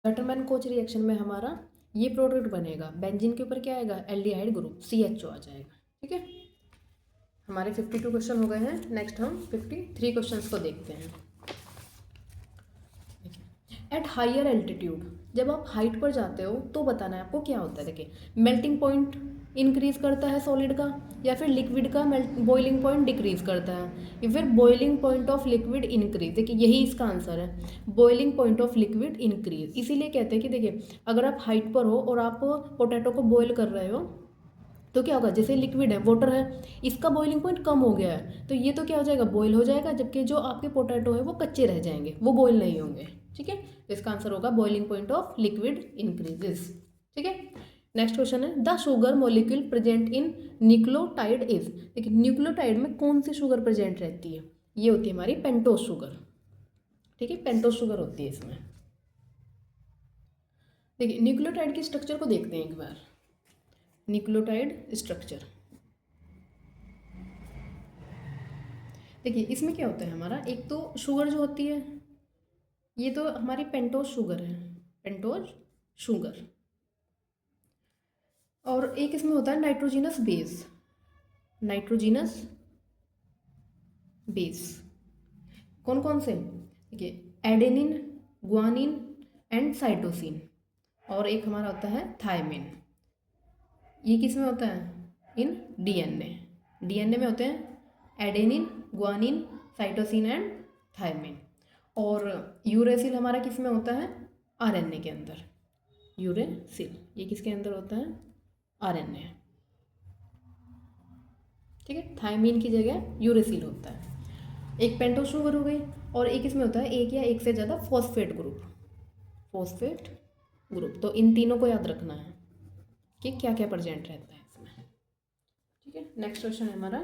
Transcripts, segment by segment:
Gattermann coach reaction में हमारा ये प्रोडक्ट बनेगा, बेंजीन के ऊपर क्या आएगा, एल्डिहाइड ग्रुप CHO आ जाएगा। ठीक है, हमारे 52 क्वेश्चन हो गए हैं। नेक्स्ट हम 53 क्वेश्चंस को देखते हैं। एट हायर एल्टीट्यूड, जब आप हाइट पर जाते हो तो बताना है आपको क्या होता है। देखिए, मेल्टिंग पॉइंट इंक्रीज करता है सॉलिड का, या फिर लिक्विड का बॉइलिंग पॉइंट डिक्रीज करता है, या फिर boiling point of liquid increase. देखिए, यही इसका आंसर है, boiling point of liquid increase. इसीलिए कहते हैं कि देखिए, अगर आप हाइट पर हो और आप पोटैटो को बॉयल कर रहे हो तो क्या होगा, जैसे लिक्विड है, वाटर है, इसका बॉइलिंग पॉइंट कम हो गया है, तो ये तो क्या हो जाएगा, बॉयल हो जाएगा, जबकि जो आपके पोटैटो है वो कच्चे रह जाएंगे, वो बॉयल नहीं होंगे। ठीक है, तो इसका आंसर होगा boiling point of liquid increases. ठीक है, नेक्स्ट क्वेश्चन है, the sugar molecule present in nucleotide is. देखिए, न्यूक्लियोटाइड में कौन सी शुगर प्रेजेंट रहती है, ये होती है हमारी पेंटोस शुगर। ठीक है, पेंटोस शुगर होती है इसमें। देखिए, न्यूक्लियोटाइड के स्ट्रक्चर को देखते हैं एक बार। न्यूक्लियोटाइड स्ट्रक्चर, देखिए इसमें क्या होता है हमारा, एक तो शुगर जो होती है ये तो हमारी पेंटोस शुगर है, पेंटोस शुगर, और एक इसमें होता है नाइट्रोजिनस बेस, नाइट्रोजिनस बेस। कौन कौन से, देखिए एडेनिन, ग्वानिन एंड साइटोसिन, और एक हमारा होता है थायमिन। ये किस में होता है, इन डीएनए, डीएनए में होते हैं adenine, guanine, cytosine and thymine. और यूरेसिल हमारा किस में होता है, आरएनए के अंदर, यूरेसिल ये किसके अंदर होता है, आरएनए। ठीक है, थायमिन की जगह यूरेसिल होता है। एक पेंटोस शुगर हो गई, और एक इसमें होता है एक या एक से ज़्यादा फॉस्फेट ग्रुप, फॉस्फेट ग्रुप। तो इन तीनों को याद रखना है कि क्या क्या प्रेजेंट रहता है इसमें। ठीक है, नेक्स्ट क्वेश्चन है हमारा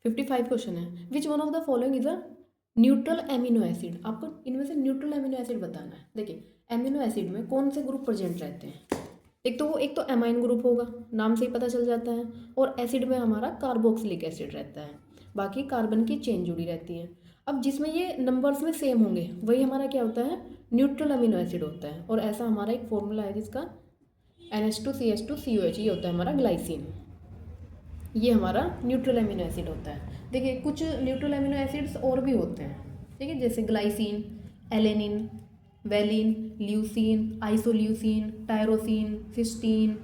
55 क्वेश्चन है, which one of the following is a neutral amino acid. आपको इनमें से न्यूट्रल एमिनो एसिड बताना है। देखिए, एमिनो एसिड में कौन से ग्रुप प्रेजेंट रहते हैं, एक तो एमाइन ग्रुप होगा, नाम से ही पता चल जाता है, और एसिड में हमारा कार्बोक्सिलिक एसिड रहता है, बाकी कार्बन की चेन जुड़ी रहती है। अब जिसमें ये नंबर्स में सेम होंगे वही हमारा क्या होता है, न्यूट्रल अमीनो एसिड होता है। और ऐसा हमारा एक फॉर्मूला है जिसका NH2CH2COH, ये होता है हमारा ग्लाइसिन, ये हमारा न्यूट्रल अमीनो एसिड होता है। देखिए, कुछ न्यूट्रल अमीनो एसिड्स और भी होते हैं, ठीक है, जैसे glycine, alanine, valine, leucine, isoleucine, tyrosine, cysteine,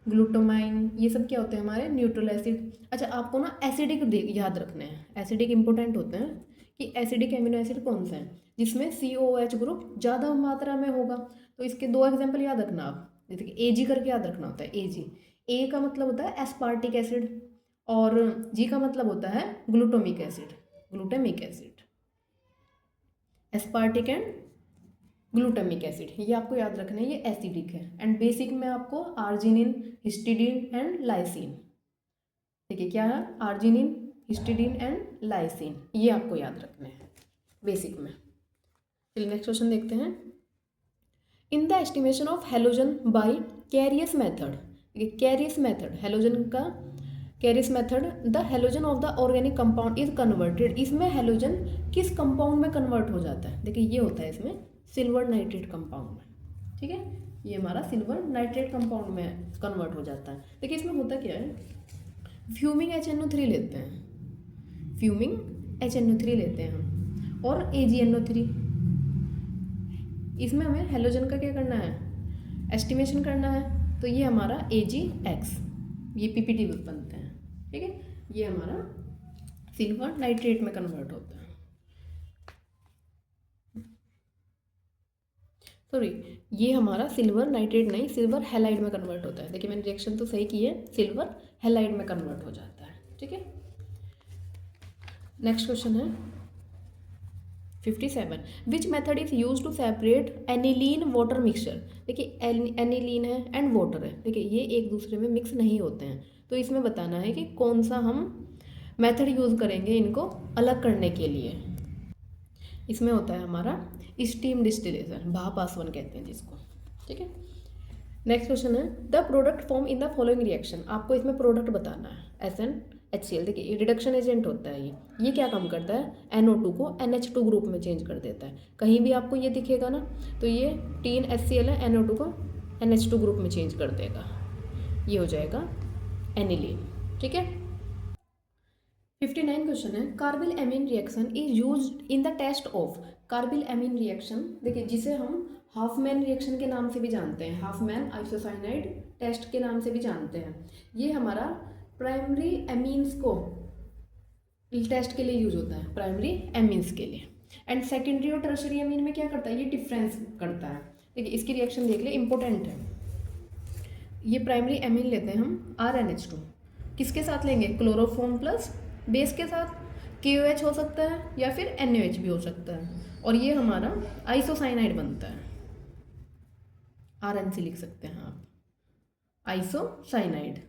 glutamine, ये सब क्या होते हैं हमारे न्यूट्रल एसिड। अच्छा, आपको ना एसिडिक याद रखने हैं, एसिडिक इंपॉर्टेंट होते हैं कि एसिडिक एमिनो एसिड कौन सा है, जिसमें COOH ग्रुप ज़्यादा मात्रा में होगा। तो इसके दो एग्जाम्पल याद रखना आप, जैसे कि AG करके याद रखना होता है। AG, ए का मतलब होता है एस्पार्टिक एसिड, और जी का मतलब होता है glutamic acid, glutamic acid, aspartic and glutamic acid, ये आपको याद रखना है, ये एसिडिक है। एंड बेसिक में आपको आर्जिनिन, हिस्टिडीन एंड लाइसिन, देखिए क्या है, आर्जिनिन, हिस्टिडीन एंड लाइसिन, ये आपको याद रखना है बेसिक में। चलिए नेक्स्ट क्वेश्चन देखते हैं। In the estimation of halogen by Carius method, Carius method, halogen का Carius method, the halogen of the organic compound is converted. इसमें हेलोजन किस कंपाउंड में कन्वर्ट हो जाता है, देखिए ये होता है इसमें सिल्वर नाइट्रेट कंपाउंड में। ठीक है, ये हमारा सिल्वर नाइट्रेट कंपाउंड में कन्वर्ट हो जाता है। देखिए इसमें होता क्या है, फ्यूमिंग HNO3 लेते हैं, फ्यूमिंग HNO3 लेते हैं हम, और AgNO3। इसमें हमें हेलोजन का क्या करना है, एस्टिमेशन करना है। तो ये हमारा AgX, ये PPT बनते हैं। ठीक है, ये हमारा सिल्वर नाइट्रेट में कन्वर्ट होता है, सॉरी ये हमारा सिल्वर नाइट्रेट नहीं, सिल्वर हैलाइड में कन्वर्ट होता है। देखिए मैंने रिएक्शन तो सही की है, सिल्वर हैलाइड में कन्वर्ट हो जाता है। ठीक है, नेक्स्ट क्वेश्चन है 57, which method is use to separate aniline water mixture. देखिए एनिलीन है एंड वाटर है, देखिए ये एक दूसरे में मिक्स नहीं होते हैं, तो इसमें बताना है कि कौन सा हम मेथड यूज़ करेंगे इनको अलग करने के लिए। इसमें होता है हमारा स्टीम डिस्टिलेशन, भाप आसवन कहते हैं जिसको। ठीक है, नेक्स्ट क्वेश्चन है, the product form in the following reaction. आपको इसमें प्रोडक्ट बताना है, SN HCl। देखिए रिडक्शन एजेंट होता है ये क्या काम करता है, NO2 को NH2 ग्रुप में चेंज कर देता है। कहीं भी आपको ये दिखेगा ना तो ये 3 HCl है, NO2 को NH2 ग्रुप में चेंज कर देगा, ये हो जाएगा एनिलीन। ठीक है। 59 क्वेश्चन है, carbylamine reaction is used in the test of. Carbylamine reaction देखिए जिसे हम हाफमैन रिएक्शन के नाम से भी जानते हैं, हाफमैन आइसोसाइनाइड टेस्ट के नाम से भी जानते हैं। ये हमारा प्राइमरी एमीन्स को टेस्ट के लिए यूज होता है, प्राइमरी एमीन्स के लिए। एंड सेकेंडरी और टर्शरी एमीन में क्या करता है, ये डिफरेंस करता है। देखिए इसकी रिएक्शन देख ले, इंपॉर्टेंट है। ये प्राइमरी एमीन लेते हैं हम RNH2, किसके साथ लेंगे, क्लोरोफॉर्म प्लस बेस के साथ, KOH हो सकता है या फिर NaOH भी हो सकता है, और ये हमारा आइसोसाइनाइड बनता है, RNC लिख सकते हैं आप, आइसोसाइनाइड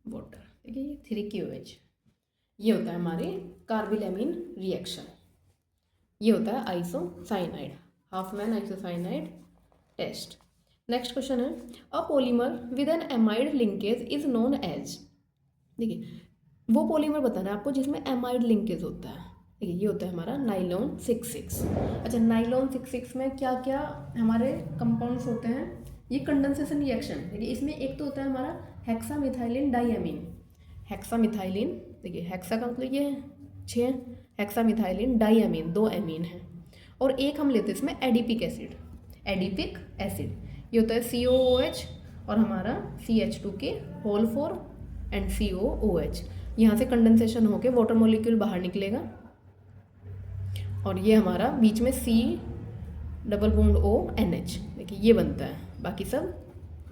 वाटर। ठीक है, ये 3KOH, ये होता है हमारे कार्बिल एमीन रिएक्शन, ये होता है isocyanide, Hofmann isocyanide test. Next question है, a polymer with an amide linkage is known as. देखिए वो पॉलीमर बताना है आपको जिसमें एमाइड लिंकेज होता है। देखिए ये होता है हमारा नाइलॉन 66। अच्छा, नाइलॉन 66 में क्या क्या हमारे कंपाउंड्स होते हैं, ये कंडेंसेशन रिएक्शन। देखिए इसमें एक तो होता है हमारा हेक्सामिथाइलिन डाइएमीन, हेक्सामिथाइलिन, देखिए हेक्सा का मतलब ये है 6, हेक्सामिथाइलिन डाइएमीन 2 एमीन है, और एक हम लेते हैं इसमें एडिपिक एसिड, एडिपिक एसिड, ये होता है COOH और हमारा CH2 के होल 4 एंड COOH, यहाँ से कंडेंसेशन होके वाटर मॉलिक्यूल बाहर निकलेगा, और ये हमारा बीच में C डबल बॉन्ड ONH, देखिए ये बनता है, बाकी सब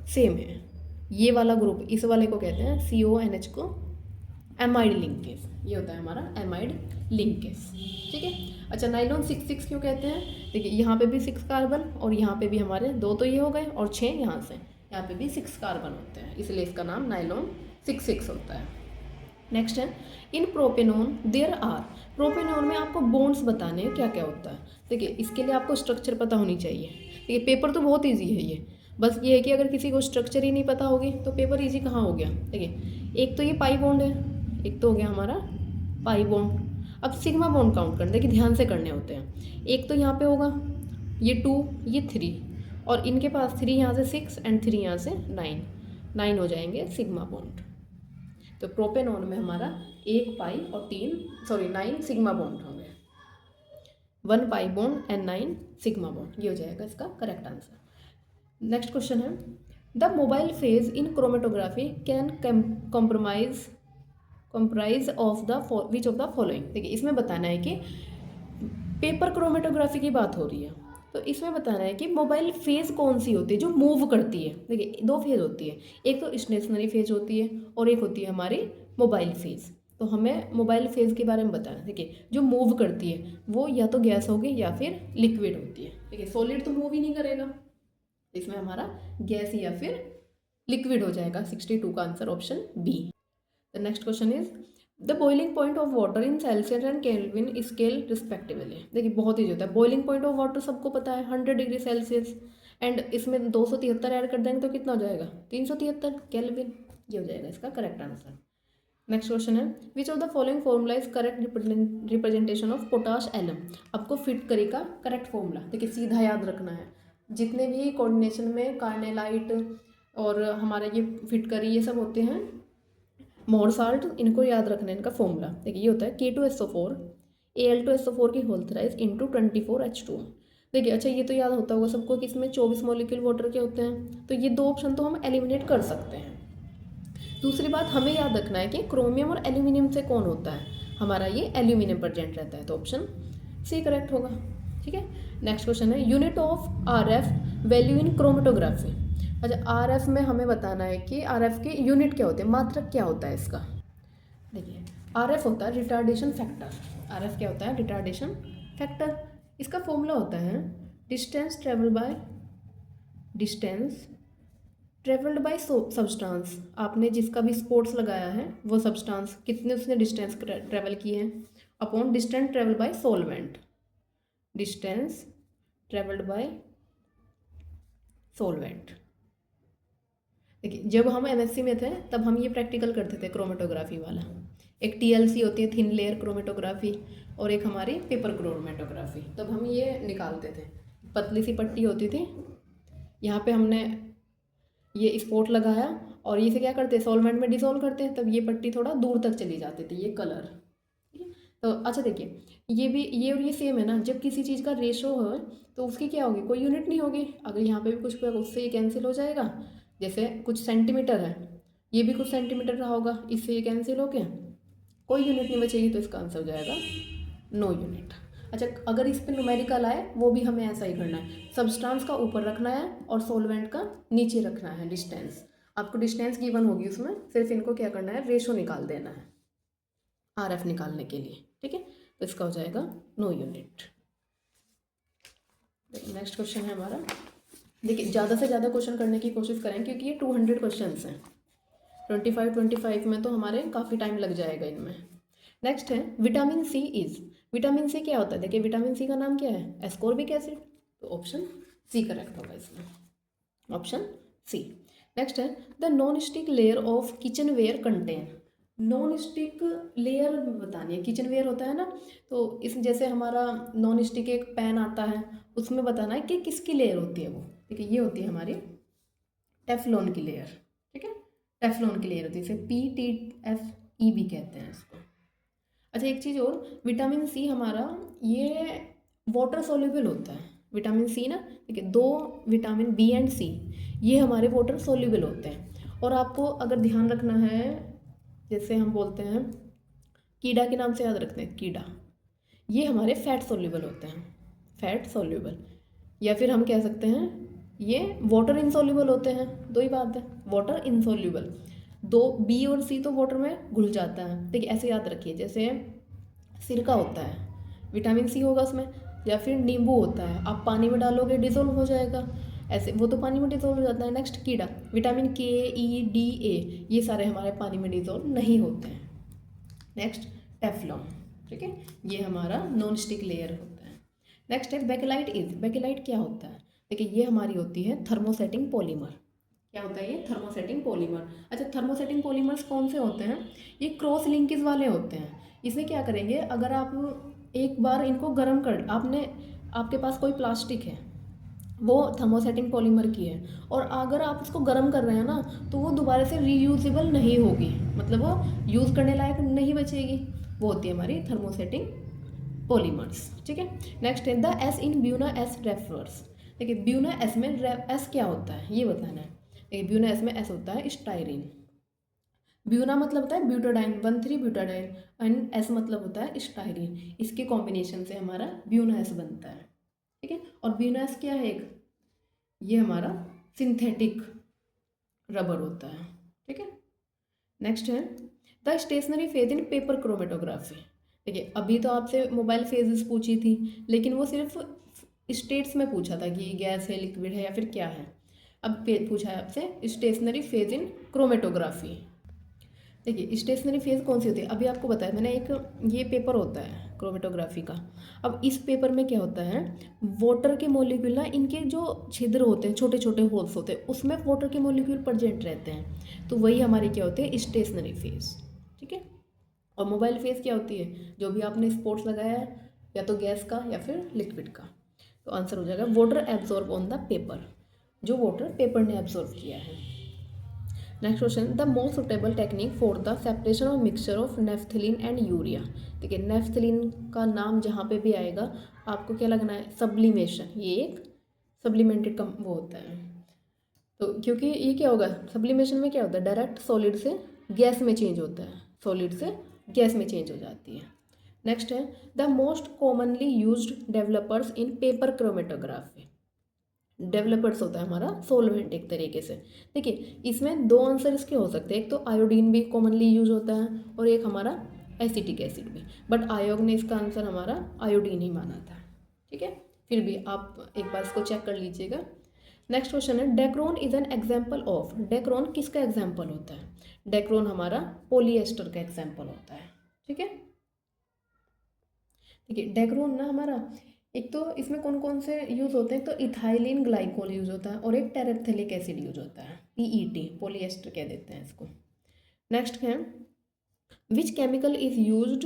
सेम है। ये वाला ग्रुप, इस वाले को कहते हैं CONH को एमाइड लिंकेज, ये होता है हमारा एमाइड लिंकेज। ठीक है। अच्छा, नाइलॉन 66 क्यों कहते हैं, देखिए यहाँ पे भी 6 कार्बन और यहाँ पे भी हमारे 2 तो ये हो गए और 6 यहाँ से, यहाँ पे भी 6 कार्बन होते हैं, इसलिए इसका नाम नाइलॉन 66 होता है। नेक्स्ट है, इन प्रोपेनॉन देयर आर। प्रोपेनॉन में आपको बॉन्ड्स बताने हैं क्या क्या होता है। देखिए इसके लिए आपको स्ट्रक्चर पता होनी चाहिए। देखिए पेपर तो बहुत ईजी है ये, बस ये है कि अगर किसी को स्ट्रक्चर ही नहीं पता होगी तो पेपर ईजी कहाँ हो गया। देखिए एक तो ये पाई बॉन्ड है, एक तो हो गया हमारा पाई बॉन्ड। अब सिग्मा बॉन्ड काउंट करना, देखिए ध्यान से करने होते हैं। एक तो यहाँ पे होगा ये 2, ये 3, और इनके पास 3 यहाँ से 6 एंड 3 यहाँ से 9 हो जाएंगे सिग्मा बॉन्ड। तो प्रोपेनॉन में हमारा 1 पाई और 9 सिग्मा बॉन्ड होंगे, 1 pi bond and 9 sigma bond, ये हो जाएगा इसका करेक्ट आंसर। नेक्स्ट क्वेश्चन है, the mobile phase in chromatography can comprise of the which of the following. देखिए इसमें बताना है कि पेपर क्रोमेटोग्राफी की बात हो रही है, तो इसमें बताना है कि मोबाइल फेज कौन सी होती है जो मूव करती है। देखिए 2 फेज होती है, एक तो स्टेशनरी फेज होती है और एक होती है हमारी मोबाइल फेज। तो हमें मोबाइल फेज के बारे में बताना है। देखिए जो मूव करती है वो या तो गैस होगी या फिर लिक्विड होती है। देखिए सॉलिड तो मूव ही नहीं करेगा, इसमें हमारा गैस या फिर लिक्विड हो जाएगा। 62 का answer option B. The next question is the boiling point of water in Celsius and Kelvin scale respectively. देखिए बहुत ईजी होता है, बॉइलिंग पॉइंट ऑफ वाटर सबको पता है 100 डिग्री सेल्सियस, एंड इसमें 273 ऐड कर देंगे तो कितना हो जाएगा 373 केल्विन, ये हो जाएगा इसका करेक्ट आंसर। नेक्स्ट क्वेश्चन है, which of the following formula is correct representation of potash alum. आपको फिट करी का करेक्ट फॉर्मूला देखिए सीधा याद रखना है। जितने भी कोऑर्डिनेशन में कार्नेलाइट और हमारे ये फिट करी ये सब होते हैं मोर साल्ट, इनको याद रखना है इनका फॉर्मूला। देखिए ये होता है K2SO4 Al2SO4 की होल थ्राइस इंटू 24H2। देखिए अच्छा ये तो याद होता होगा सबको कि इसमें 24 मॉलिक्यूल वाटर के होते हैं, तो ये 2 ऑप्शन तो हम एलिमिनेट कर सकते हैं। दूसरी बात हमें याद रखना है कि क्रोमियम और एल्यूमिनियम से कौन होता है, हमारा ये एल्यूमिनियम प्रेजेंट रहता है, तो ऑप्शन सी करेक्ट होगा। ठीक है। नेक्स्ट क्वेश्चन है, unit of RF value in chromatography. अच्छा RF में हमें बताना है कि RF के यूनिट क्या होते हैं, मात्रक क्या होता है इसका। देखिए RF होता है रिटार्डेशन फैक्टर। RF क्या होता है, रिटार्डेशन फैक्टर। इसका फॉर्मूला होता है डिस्टेंस ट्रेवल्ड बाय सब्सटेंस। आपने जिसका भी स्पोर्ट्स लगाया है वो सब्सटेंस कितने उसने डिस्टेंस ट्रेवल किए हैं upon distance travel by solvent, distance travelled by solvent. देखिए जब हम एमएससी में थे तब हम ये प्रैक्टिकल करते थे क्रोमेटोग्राफी वाला। एक टीएलसी होती है, थिन लेयर क्रोमेटोग्राफी, और एक हमारी पेपर क्रोमेटोग्राफी। तब हम ये निकालते थे, पतली सी पट्टी होती थी, यहाँ पे हमने ये स्पॉट लगाया और इसे क्या करते, सॉल्वेंट में डिसॉल्व करते हैं, तब ये पट्टी थोड़ा दूर तक चली जाती थी, ये कलर। ठीक है, तो अच्छा देखिए ये भी, ये और ये सेम है ना, जब किसी चीज़ का रेशो हो तो उसकी क्या होगी, कोई यूनिट नहीं होगी। अगर यहाँ पे भी कुछ पे उससे ये कैंसिल हो जाएगा, जैसे कुछ सेंटीमीटर है, ये भी कुछ सेंटीमीटर रहा होगा, इससे ये कैंसिल हो गया, कोई यूनिट नहीं बचेगी, तो इसका आंसर हो जाएगा नो यूनिट। अच्छा अगर इस पे न्यूमेरिकल आए वो भी हमें ऐसा ही करना है, सब्सटेंस का ऊपर रखना है और सॉल्वेंट का नीचे रखना है डिस्टेंस। आपको डिस्टेंस गिवन होगी उसमें, सिर्फ इनको क्या करना है, रेशो निकाल देना है आरएफ निकालने के लिए। ठीक है, तो इसका हो जाएगा नो यूनिट। नेक्स्ट क्वेश्चन है हमारा, देखिए ज़्यादा से ज़्यादा क्वेश्चन करने की कोशिश करें क्योंकि ये 200 क्वेश्चन हैं, 25 में तो हमारे काफ़ी टाइम लग जाएगा इनमें। नेक्स्ट है vitamin C is, vitamin C क्या होता है, देखिए विटामिन सी का नाम क्या है, एस्कॉर्बिक एसिड, तो ऑप्शन सी करेक्ट होगा इसमें, ऑप्शन सी। नेक्स्ट है the non stick layer of kitchen ware contain, non stick layer बतानी है, किचन वेयर होता है ना, तो इस जैसे हमारा नॉन स्टिक एक पैन आता है, उसमें बताना है कि किसकी लेयर होती है वो। देखिए ये होती है हमारी टेफ्लॉन की लेयर। ठीक है, टेफ्लॉन की लेयर होती है, इसे PTFE भी कहते हैं इसको। अच्छा एक चीज़ और, विटामिन सी हमारा ये वाटर सोल्यूबल होता है, विटामिन सी ना, देखिए दो विटामिन बी एंड सी ये हमारे वाटर सोल्यूबल होते हैं। और आपको अगर ध्यान रखना है, जैसे हम बोलते हैं कीड़ा के नाम से याद रखते हैं, कीड़ा ये हमारे फैट सोल्यूबल होते हैं, फैट सोल्यूबल, या फिर हम कह सकते हैं ये वाटर इनसोल्यूबल होते हैं, दो ही बात है, वाटर इनसोल्यूबल। दो बी और सी तो वाटर में घुल जाता है, देखिए ऐसे याद रखिए, जैसे सिरका होता है विटामिन सी होगा उसमें, या फिर नींबू होता है, आप पानी में डालोगे डिसॉल्व हो जाएगा, ऐसे वो तो पानी में डिसॉल्व हो जाता है। नेक्स्ट कीड़ा, विटामिन KE, DA ये सारे हमारे पानी में डिसॉल्व नहीं होते हैं। नेक्स्ट टेफ्लॉन, ठीक है, ये हमारा नॉन स्टिक लेयर होता है। नेक्स्ट है बेकेलाइट इज, बेकेलाइट क्या होता है, देखिए ये हमारी होती है थर्मोसेटिंग पॉलीमर। क्या होता है ये, थर्मोसेटिंग पॉलीमर। अच्छा थर्मोसेटिंग पॉलीमर्स कौन से होते हैं, ये क्रॉस लिंकेज वाले होते हैं। इसमें क्या करेंगे, अगर आप एक बार इनको गर्म कर, आपके पास कोई प्लास्टिक है वो थर्मोसेटिंग पॉलीमर की है, और अगर आप उसको गर्म कर रहे हैं ना तो वो दोबारा से रीयूजेबल नहीं होगी, मतलब वो यूज़ करने लायक नहीं बचेगी, वो होती है हमारी थर्मोसेटिंग पॉलीमर्स। ठीक है, नेक्स्ट है the S in Buena S refers, देखिए ब्यूना एस में एस क्या होता है ये बताना है। देखिए ब्यूना एस में एस होता है स्टाइरिन, ब्यूना मतलब होता है ब्यूटाडाइन 1,3 ब्यूटाडाइन, एंड एस मतलब होता है स्टाइरिन, इसके कॉम्बिनेशन से हमारा ब्यूना एस बनता है। ठीक है, और ब्यूना एस क्या है, एक ये हमारा सिंथेटिक रबर होता है। ठीक है, नेक्स्ट है the stationary phase in paper chromatography. देखिए अभी तो आपसे मोबाइल फेजेस पूछी थी, लेकिन वो सिर्फ स्टेट्स में पूछा था कि गैस है, लिक्विड है, या फिर क्या है। अब पूछा है आपसे स्टेशनरी फेज इन क्रोमेटोग्राफी। देखिए स्टेशनरी फेज कौन सी होती है, अभी आपको बताया मैंने, एक ये पेपर होता है क्रोमेटोग्राफी का। अब इस पेपर में क्या होता है, वाटर के मॉलिक्यूल ना, इनके जो छिद्र होते हैं, छोटे छोटे होल्स होते हैं, उसमें वाटर के मॉलिक्यूल प्रेजेंट रहते हैं, तो वही हमारी क्या होते हैं, स्टेशनरी फेज। ठीक है, और मोबाइल फेज क्या होती है, जो भी आपने स्पोर्ट्स लगाया है, या तो गैस का या फिर लिक्विड का, तो आंसर हो जाएगा water absorb on the paper, जो वाटर पेपर ने एब्जॉर्ब किया है। Next question, the most suitable technique for the separation of mixture of naphthalene and urea. देखिए नेफ्थलीन का नाम जहाँ पे भी आएगा आपको क्या लगना है, सब्लिमेशन, ये एक सब्लिमेंटेड कम वो होता है, तो क्योंकि ये क्या होगा, सब्लिमेशन में क्या होता है, डायरेक्ट सॉलिड से गैस में चेंज होता है, सॉलिड से गैस में चेंज हो जाती है। नेक्स्ट है the most commonly used developers in paper chromatography, developers होता है हमारा सोलवेंट एक तरीके से। देखिए इसमें दो आंसर इसके हो सकते हैं, एक तो आयोडीन भी कॉमनली यूज होता है, और एक हमारा एसिटिक एसिड भी, बट आयोग ने इसका आंसर हमारा आयोडीन ही माना था। ठीक है, फिर भी आप एक बार इसको चेक कर लीजिएगा। नेक्स्ट क्वेश्चन है Dacron is an example of, Dacron किसका एग्जाम्पल होता है, डेक्रोन हमारा पोलिएस्टर का एग्जाम्पल होता है। ठीक है, देखिए डेक्रोन ना हमारा एक तो इसमें कौन कौन से यूज़ होते हैं, तो इथाइलिन ग्लाइकोल यूज़ होता है और एक टेरेप्थेलिक एसिड यूज होता है, पीईटी, पॉलीएस्टर कह देते हैं इसको। नेक्स्ट है which chemical is used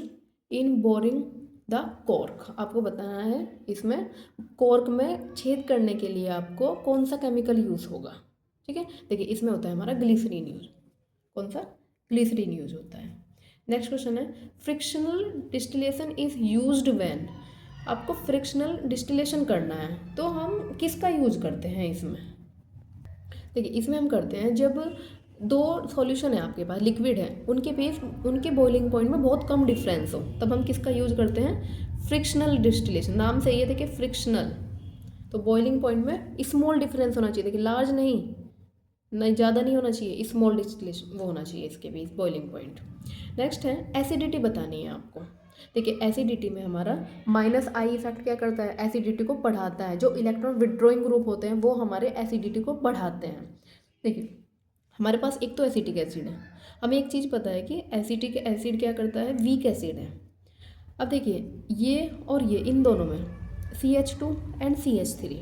in boring the cork. आपको बताना है इसमें कॉर्क में छेद करने के लिए आपको कौन सा केमिकल यूज़ होगा। ठीक है, देखिए इसमें होता है हमारा ग्लिसरीन यूज। कौन सा? ग्लिसरीन यूज होता है। नेक्स्ट क्वेश्चन है frictional distillation is used when. आपको फ्रिक्शनल डिस्टिलेशन करना है तो हम किसका यूज करते हैं इसमें? देखिए इसमें हम करते हैं जब दो सॉल्यूशन है आपके पास, लिक्विड है, उनके बीच उनके बॉइलिंग पॉइंट में बहुत कम डिफरेंस हो, तब हम किसका यूज करते हैं? Frictional distillation. नाम से ये देखिए फ्रिक्शनल, तो बॉइलिंग पॉइंट में स्मॉल डिफरेंस होना चाहिए। देखिए लार्ज नहीं ज़्यादा नहीं होना चाहिए, स्मॉल डिस्टिलेशन वो होना चाहिए इसके बीच बॉइलिंग पॉइंट। नेक्स्ट है एसिडिटी बतानी है आपको। देखिए एसिडिटी में हमारा -I इफेक्ट क्या करता है? एसिडिटी को बढ़ाता है। जो इलेक्ट्रॉन विड्रॉइंग ग्रुप होते हैं वो हमारे एसिडिटी को बढ़ाते हैं। देखिए हमारे पास एक तो एसिटिक एसिड है, हमें एक चीज़ पता है कि एसिटिक एसिड क्या करता है? वीक एसिड है। अब देखिए ये और ये इन दोनों में CH2 एंड CH3,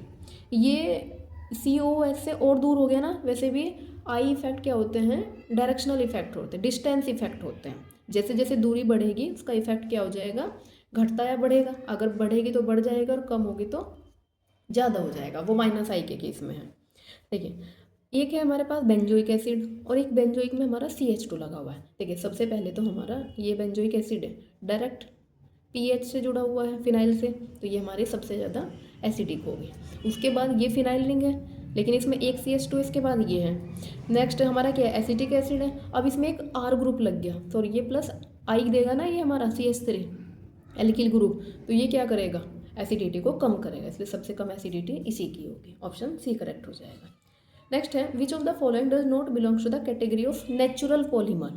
ये COOH से और दूर हो गया ना। वैसे भी आई इफेक्ट क्या होते हैं? डायरेक्शनल इफेक्ट होते हैं, डिस्टेंस इफेक्ट होते हैं। जैसे जैसे दूरी बढ़ेगी उसका इफेक्ट क्या हो जाएगा? घटता या बढ़ेगा? अगर बढ़ेगी तो बढ़ जाएगा और कम होगी तो ज़्यादा हो जाएगा। वो -I के केस में है। देखिए एक है हमारे पास बेंजोइक एसिड और एक बेंजोइक में हमारा CH2 लगा हुआ है। देखिए सबसे पहले तो हमारा ये बेंजोइक एसिड है, डायरेक्ट pH से जुड़ा हुआ है फिनाइल से, तो ये हमारी सबसे ज़्यादा एसिडिक होगी। उसके बाद ये फिनाइल रिंग है, लेकिन इसमें एक CH2 इसके बाद ये है। नेक्स्ट हमारा क्या है? एसिटिक एसिड है। अब इसमें एक R ग्रुप लग गया, तो ये प्लस I देगा ना ये हमारा CH3 एल्किल ग्रुप, तो ये क्या करेगा? एसिडिटी को कम करेगा, इसलिए सबसे कम एसिडिटी इसी की होगी। ऑप्शन सी करेक्ट हो जाएगा। नेक्स्ट है which of the following does not belongs to the category of natural polymer.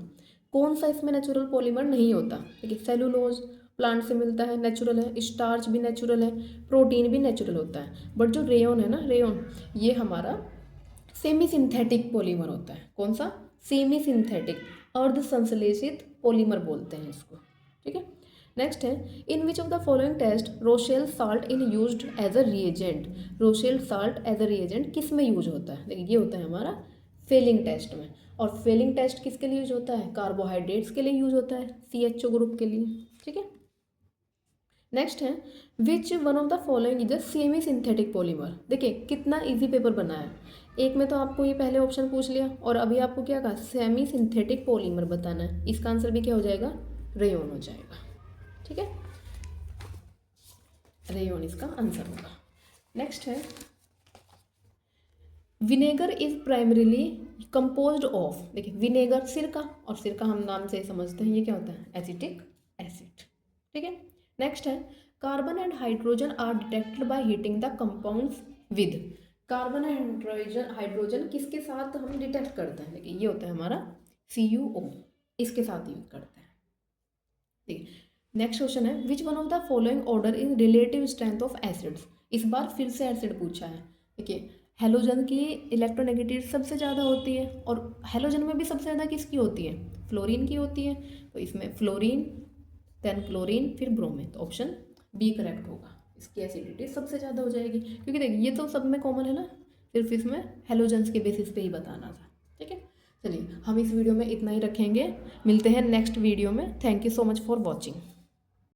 कौन सा इसमें नेचुरल पॉलीमर नहीं होता? देखिए सेलुलोज प्लांट से मिलता है, नेचुरल है। स्टार्च भी नेचुरल है, प्रोटीन भी नेचुरल होता है। बट जो रेयन है ना, रेयन, ये हमारा सेमी सिंथेटिक पॉलीमर होता है। कौन सा? सेमी सिंथेटिक, अर्ध संश्लेषित पॉलीमर बोलते हैं इसको। ठीक है, नेक्स्ट है in which of the following test Rochelle salt in used as a reagent. Rochelle salt as a reagent किस में यूज होता है? देखिए ये होता है हमारा फेलिंग टेस्ट में। और फेलिंग टेस्ट किसके लिए यूज होता है? कार्बोहाइड्रेट्स के लिए यूज होता है, CHO ग्रुप के लिए। ठीक है, नेक्स्ट है which one of the following is a semi synthetic polymer. देखिए कितना इजी पेपर बना है। एक में तो आपको ये पहले ऑप्शन पूछ लिया और अभी आपको क्या कहा? सेमी सिंथेटिक पॉलीमर बताना है। इसका आंसर भी क्या हो जाएगा? रेयन हो जाएगा। ठीक है, रेयन इसका आंसर होगा। नेक्स्ट है vinegar is primarily composed of. देखिए विनेगर सिरका, और सिरका हम नाम से समझते हैं ये क्या होता है? Acetic acid. ठीक है, नेक्स्ट है carbon and hydrogen are detected by heating the compounds with. Carbon and hydrogen किसके साथ हम डिटेक्ट करते हैं? देखिए ये होता है हमारा CuO, इसके साथ यूज करते हैं। ठीक है, नेक्स्ट क्वेश्चन है which one of the following order in relative strength of acids. इस बार फिर से एसिड पूछा है। देखिए हेलोजन की इलेक्ट्रोनेगेटिव सबसे ज़्यादा होती है, और हेलोजन में भी सबसे ज़्यादा किसकी होती है? फ्लोरीन की होती है। तो इसमें फ्लोरीन, देन क्लोरीन, फिर ब्रोमीन, तो ऑप्शन बी करेक्ट होगा। इसकी एसिडिटी सबसे ज़्यादा हो जाएगी, क्योंकि देखिए ये तो सब में कॉमन है ना, सिर्फ इसमें हेलोजन्स के बेसिस पे ही बताना था। ठीक है, चलिए हम इस वीडियो में इतना ही रखेंगे, मिलते हैं नेक्स्ट वीडियो में। Thank you so much for watching.